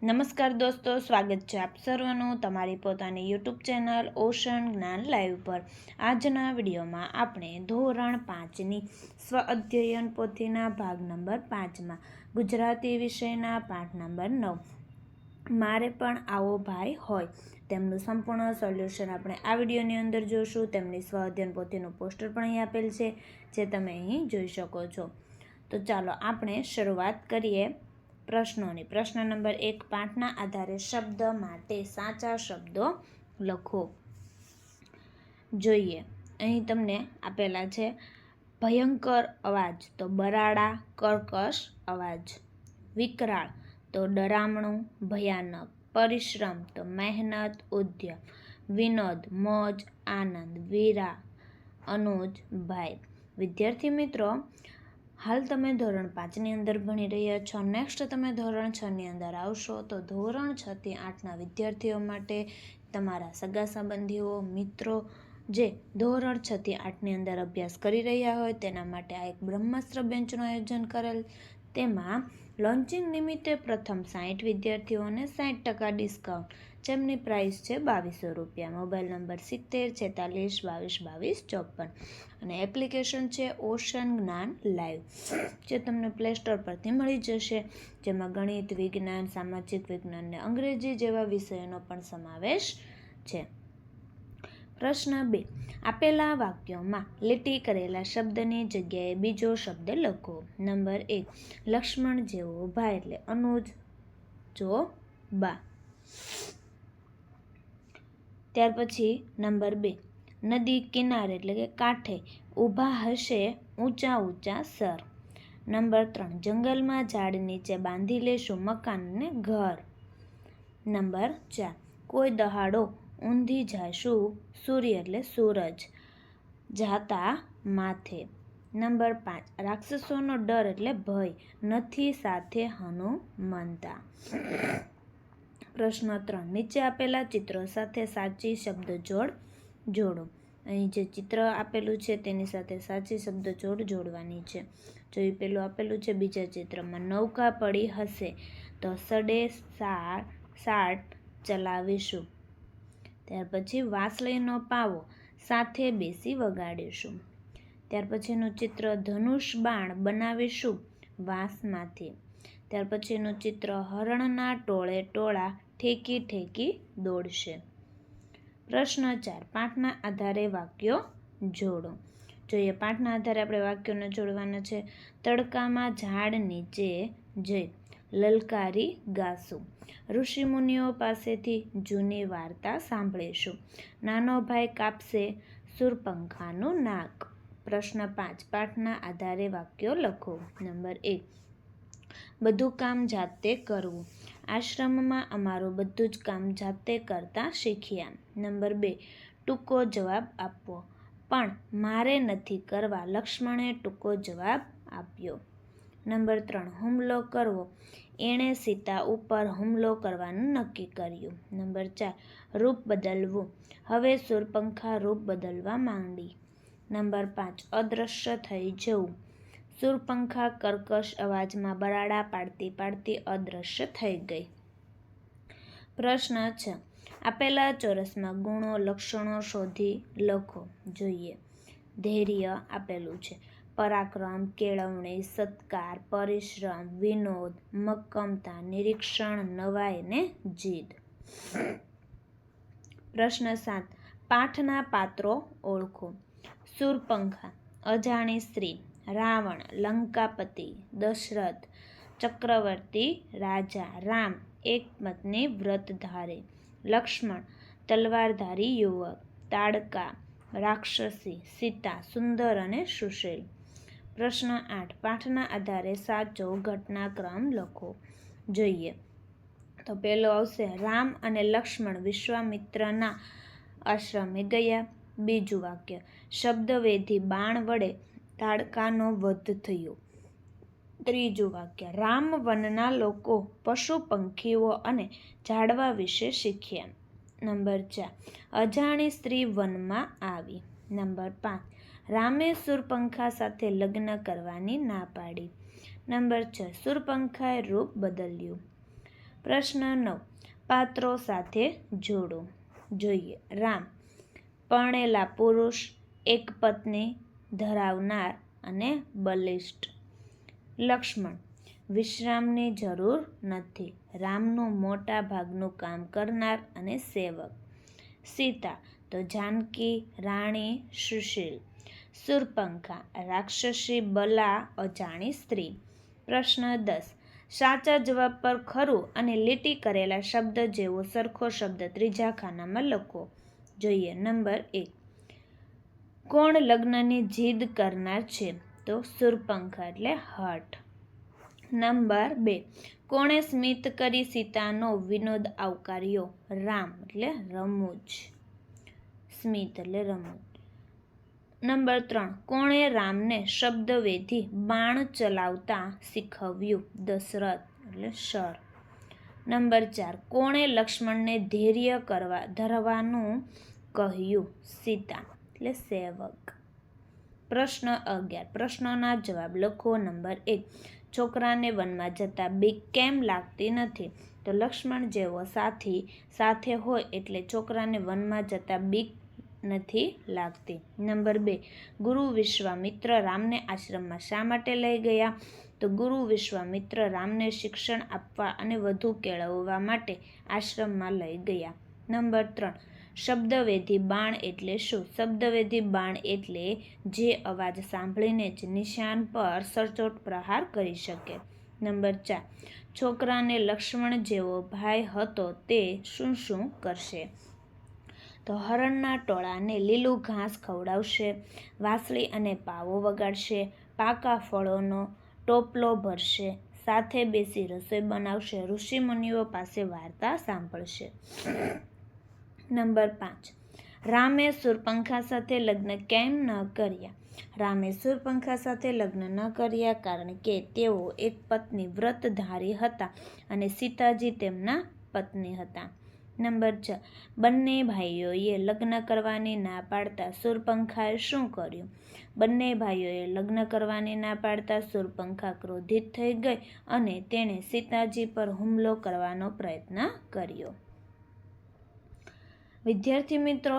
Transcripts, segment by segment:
નમસ્કાર દોસ્તો, સ્વાગત છે આપ સર્વનું તમારી પોતાની યુટ્યુબ ચેનલ ઓશન જ્ઞાન લાઈવ પર. આજના વિડીયોમાં આપણે ધોરણ 5ની સ્વ અધ્યયન પોથીના ભાગ નંબર 5માં ગુજરાતી વિષયના પાઠ નંબર 9 મારે પણ આવો ભાઈ હોય તેમનું સંપૂર્ણ સોલ્યુશન આપણે આ વિડીયોની અંદર જોઈશું. તેમની સ્વ અધ્યયન પોથીનું પોસ્ટર પણ અહીં આપેલ છે, જે તમે અહીં જોઈ શકો છો. તો ચાલો આપણે શરૂઆત કરીએ પ્રશ્નોની. પ્રશ્ન નંબર 1, પાઠના આધારે શબ્દ માટે સાચા શબ્દો લખો. જોઈએ, અહીં તમને આપેલા છે. ભયંકર અવાજ તો બરાડા, કર્કશ અવાજ. વિકરાળ તો ડરામણું, ભયાનક. પરિશ્રમ તો મહેનત, ઉદ્યમ. વિનોદ મોજ, આનંદ. વીરા, અનુજ, ભાઈ. વિદ્યાર્થી મિત્રો, હાલ તમે ધોરણ 5ની અંદર ભણી રહ્યા છો. નેક્સ્ટ તમે ધોરણ 6ની અંદર આવશો તો ધોરણ 6થી 8ના વિદ્યાર્થીઓ માટે તમારા સગા સંબંધીઓ, મિત્રો જે ધોરણ 6થી 8ની અંદર અભ્યાસ કરી રહ્યા હોય તેના માટે આ એક બ્રહ્માસ્ત્ર બેન્ચનું આયોજન કરેલ. તેમાં લોન્ચિંગ નિમિત્તે પ્રથમ 60 વિદ્યાર્થીઓને 60% ડિસ્કાઉન્ટ, જેમની પ્રાઇસ છે ₹2200. મોબાઈલ નંબર 7046222254 અને એપ્લિકેશન છે ઓશન જ્ઞાન લાઈવ, જે તમને પ્લે સ્ટોર પરથી મળી જશે. જેમાં ગણિત, વિજ્ઞાન, સામાજિક વિજ્ઞાન અને અંગ્રેજી જેવા વિષયોનો પણ સમાવેશ છે. પ્રશ્ન 2, આપેલા વાક્યોમાં લીટી કરેલા શબ્દની જગ્યાએ બીજો શબ્દ લખો. નંબર 1, લક્ષ્મણ જેવો ભાઈ એટલે અનુજ જો બા. ત્યાર પછી નંબર 2, નદી કિનારે એટલે કે કાંઠે ઊભા હશે ઊંચા ઊંચા સર. નંબર 3, જંગલમાં ઝાડ નીચે બાંધી લેશું મકાન ને ઘર. નંબર 4, કોઈ દહાડો ઊંધી જાશું સૂર્ય એટલે સૂરજ જાતા માથે. નંબર 5, રાક્ષસોનો ડર એટલે ભય નથી સાથે હનુમંતા. પ્રશ્ન 3, નીચે આપેલા ચિત્રો સાથે સાચી શબ્દ જોડ જોડો. અહીં જે ચિત્ર આપેલું છે તેની સાથે સાચી શબ્દ જોડ જોડવાની છે. જો પેલું આપેલું છે, બીજા ચિત્રમાં નૌકા પડી હશે તો સડે સાટ ચલાવીશું. ત્યાર પછી વાંસળીનો પાવો સાથે બેસી વગાડીશું. ત્યાર પછીનું ચિત્ર ધનુષ બાણ બનાવીશું વાંસમાંથી. ત્યાર પછીનું ચિત્ર હરણના ટોળે ટોળા ઠેકી ઠેકી દોડશે. પ્રશ્ન 4, પાઠના આધારે વાક્યો જોડો. જોઈએ, પાઠના આધારે આપણે વાક્યોને જોડવાના છે. તડકામાં ઝાડ નીચે જઈ લલકારી ગાશું. ઋષિમુનિઓ પાસેથી જૂની વાર્તા સાંભળીશું. નાનો ભાઈ કાપશે શૂરપંખાનું નાક. પ્રશ્ન 5, પાઠના આધારે વાક્યો લખો. નંબર 1, બધું કામ જાતે કરવું. આશ્રમમાં અમારું બધું જ કામ જાતે કરતા શીખ્યા. નંબર 2, ટૂંકો જવાબ આપવો. પણ મારે નથી કરવા, લક્ષ્મણે ટૂંકો જવાબ આપ્યો. નંબર 3, હુમલો કરવો. એણે સીતા ઉપર હુમલો કરવાનું નક્કી કર્યું. નંબર 4, રૂપ બદલવું. હવે શૂરપંખા રૂપ બદલવા માંડી. નંબર 5, અદૃશ્ય થઈ જવું. શૂરપંખા કર્કશ અવાજમાં બરાડા પાડતી પાડતી અદૃશ્ય થઈ ગઈ. પ્રશ્ન 6, આપેલા ચોરસમાં ગુણો લક્ષણો શોધી લખો. જોઈએ, ધૈર્ય આપેલું છે, પરાક્રમ, કેળવણી, સત્કાર, પરિશ્રમ, વિનોદ, મક્કમતા, નિરીક્ષણ, નવાઈ ને જીદ. પ્રશ્ન 7, પાઠના પાત્રો ઓળખો. શૂરપંખા અજાણી સ્ત્રી. રાવણ લંકાપતિ. દશરથ ચક્રવર્તી રાજા. રામ એક પત્ની વ્રતધારી. લક્ષ્મણ તલવારધારી યુવક. તાડકા રાક્ષસી. સીતા સુંદર અને સુશીલ. પ્રશ્ન 8, પાઠના આધારે સાચો ઘટનાક્રમ લખો. જોઈએ, તો પહેલો આવશે, રામ અને લક્ષ્મણ વિશ્વામિત્રના આશ્રમે ગયા. બીજું વાક્ય, શબ્દવેધી બાણ વડે તાડકાનો વધ થયો. ત્રીજું વાક્ય, રામ વનના લોકો પશુ પંખીઓ અને ઝાડવા વિશે શીખ્યા. નંબર 4, અજાણી સ્ત્રી વનમાં આવી. નંબર 5, રામે શૂરપંખા સાથે લગ્ન કરવાની ના પાડી. નંબર 6, શૂરપંખાએ રૂપ બદલ્યું. પ્રશ્ન 9. પાત્રો સાથે જોડો. જોઈએ. રામ, પરણેલા પુરુષ, એક પત્ની ધરાવનાર અને બલિષ્ઠ. લક્ષ્મણ, વિશ્રામની જરૂર નથી, રામનું મોટા ભાગનું કામ કરનાર અને સેવક. સીતા તો જાનકી, રાણી, સુશીલ. શૂર્પણખા, રાક્ષસી બલા, અજાણી સ્ત્રી. પ્રશ્ન 10. સાચા જવાબ પર ખરું અને લીટી કરેલા શબ્દ જેવો સરખો શબ્દ ત્રીજા ખાનામાં લખો. જોઈએ. નંબર 1. કોણ લગ્નની જીદ કરનાર છે? તો શૂર્પણખા એટલે હઠ. નંબર 2. કોણે સ્મિત કરી સીતાનો વિનોદ આવકાર્યો? રામ એટલે રમૂજ. સ્મિત એટલે રમૂજ. નંબર 3. કોણે રામને શબ્દવેધી બાણ ચલાવતા શીખવ્યું? દશરથ એટલે શર. નંબર 4. કોણે લક્ષ્મણને ધૈર્ય ધરવાનું કહ્યું? સીતા એટલે સેવક. પ્રશ્ન 11. પ્રશ્નોના જવાબ લખો. નંબર 1. છોકરાને વનમાં જતા બીક કેમ લાગતી નથી? તો લક્ષ્મણ જેવો સાથી સાથે હોય એટલે છોકરાને વનમાં જતા બીક નથી લાગતી. નંબર 2. ગુરુ વિશ્વામિત્ર રામને આશ્રમમાં શા માટે લઈ ગયા? તો ગુરુ વિશ્વામિત્ર રામને શિક્ષણ આપવા અને વધુ કેળવવા માટે આશ્રમમાં લઈ ગયા. નંબર 3. શબ્દવેધી બાણ એટલે શું? શબ્દવેધી બાણ એટલે જે અવાજ સાંભળીને જ નિશાન પર સચોટ પ્રહાર કરી શકે. નંબર 4. છોકરાને લક્ષ્મણ જેવો ભાઈ હતો તે શું શું કરશે? તો હરણના ટોળાને લીલું ઘાસ ખવડાવશે, વાંસળી અને પાવો વગાડશે, પાકા ફળોનો ટોપલો ભરશે, સાથે બેસી રસોઈ બનાવશે, ઋષિમુનિઓ પાસે વાર્તા સાંભળશે. નંબર 5. રામે શૂર્પણખા સાથે લગ્ન કેમ ન કર્યા? રામે શૂર્પણખા સાથે લગ્ન ન કર્યા કારણ કે તેઓ એક પત્ની વ્રતધારી હતા અને સીતાજી તેમના પત્ની હતા. નંબર 6. બંને ભાઈઓએ લગ્ન કરવાની ના પાડતા શૂર્પણખાએ શું કર્યું? બંને ભાઈઓએ લગ્ન કરવાની ના પાડતા શૂર્પણખા ક્રોધિત થઈ ગઈ અને તેણે સીતાજી પર હુમલો કરવાનો પ્રયત્ન કર્યો. વિદ્યાર્થી મિત્રો,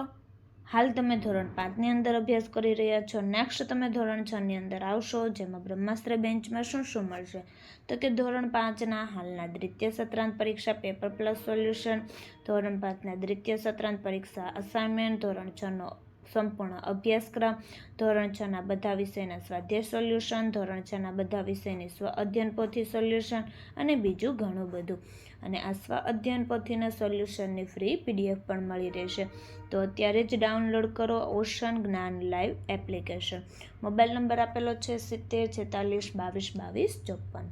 હાલ તમે ધોરણ 5ની અંદર અભ્યાસ કરી રહ્યા છો. નેક્સ્ટ તમે ધોરણ 6ની અંદર આવશો, જેમાં બ્રહ્માસ્ત્ર બેન્ચમાં શું શું મળશે? તો કે ધોરણ 5ના હાલના દ્વિતીય સત્રાંત પરીક્ષા પેપર પ્લસ સોલ્યુશન, ધોરણ 5ના દ્વિતીય સત્રાંત પરીક્ષા અસાઇનમેન્ટ, ધોરણ 6નો સંપૂર્ણ અભ્યાસક્રમ, ધોરણ 6ના બધા વિષયના સ્વાધ્યાય સોલ્યુશન, ધોરણ 6ના બધા વિષયની સ્વ અધ્યયન પોથી સોલ્યુશન અને બીજું ઘણું બધું. અને આ સ્વ અધ્યયન પોથીના સોલ્યુશનની ફ્રી PDF પણ મળી રહેશે. તો અત્યારે જ ડાઉનલોડ કરો ઓશન જ્ઞાન લાઈવ એપ્લિકેશન. મોબાઈલ નંબર આપેલો છે 70 46 22 22 54.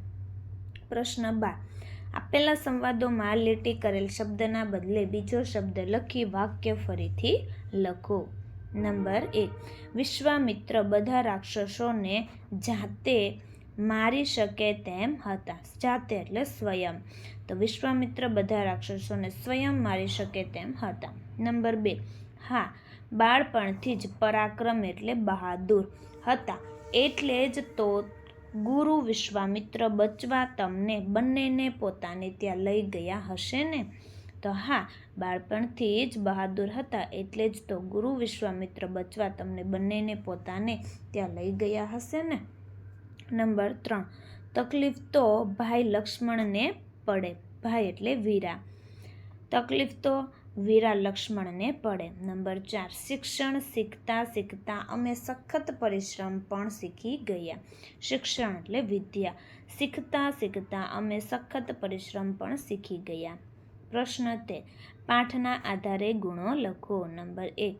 પ્રશ્ન 12. આપેલા સંવાદોમાં લીટી કરેલ શબ્દના બદલે બીજો શબ્દ લખી વાક્ય ફરીથી લખો. નંબર 1. વિશ્વામિત્ર બધા રાક્ષસોને જાતે મારી શકે તેમ હતા. જાતે એટલે સ્વયં. તો વિશ્વામિત્ર બધા રાક્ષસોને સ્વયં મારી શકે તેમ હતા. નંબર 2. હા, બાળપણથી જ પરાક્રમ એટલે બહાદુર હતા, એટલે જ તો ગુરુ વિશ્વામિત્ર બચવા તમને બંનેને પોતાને ત્યાં લઈ ગયા હશે ને? તો હા, બાળપણથી જ બહાદુર હતા એટલે જ તો ગુરુ વિશ્વામિત્ર બચવા તમને બંનેને પોતાને ત્યાં લઈ ગયા હશે ને? નંબર 3. તકલીફ તો ભાઈ લક્ષ્મણને પડે. ભાઈ એટલે વીરા. તકલીફ તો વીરા લક્ષ્મણને પડે. નંબર 4. શિક્ષણ શીખતા શીખતા અમે સખત પરિશ્રમ પણ શીખી ગયા. શિક્ષણ એટલે વિદ્યા. શીખતા શીખતા અમે સખત પરિશ્રમ પણ શીખી ગયા. પ્રશ્ન 13. પાઠના આધારે ગુણો લખો. નંબર 1.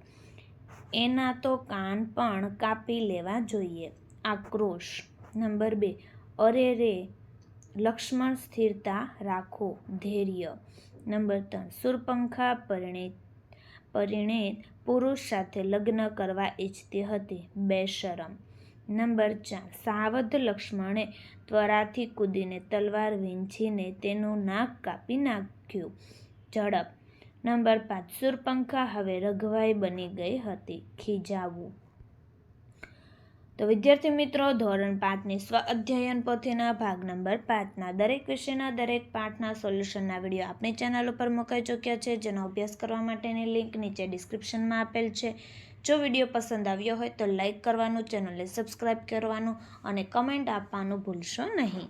એના તો કાન પણ કાપી લેવા જોઈએ. આક્રોશ. નંબર 2. અરે રે લક્ષ્મણ સ્થિરતા રાખો. ધૈર્ય. નંબર 3. શૂર્પણખા પરિણીત પુરુષ સાથે લગ્ન કરવા ઈચ્છતી હતી. બેશરમ. નંબર 4. સાવધ લક્ષ્મણે ત્વરાથી કૂદીને તલવાર વીંછીને તેનું નાક કાપી નાખ્યું. ઝડપ. નંબર 5. શૂર્પણખા હવે રઘવાઈ બની ગઈ હતી. ખીજાવું. તો વિદ્યાર્થી મિત્રો, ધોરણ 5ની સ્વ અધ્યયન પોથીના ભાગ નંબર 5ના દરેક વિષયના દરેક પાઠના સોલ્યુશનના વિડીયો આપણી ચેનલ ઉપર મુકાઈ ચૂક્યા છે, જેનો અભ્યાસ કરવા માટેની લિંક નીચે ડિસ્ક્રિપ્શનમાં આપેલ છે. જો વિડીયો પસંદ આવ્યો હોય તો લાઇક કરવાનું, ચેનલને સબસ્ક્રાઈબ કરવાનું અને કમેન્ટ આપવાનું ભૂલશો નહીં.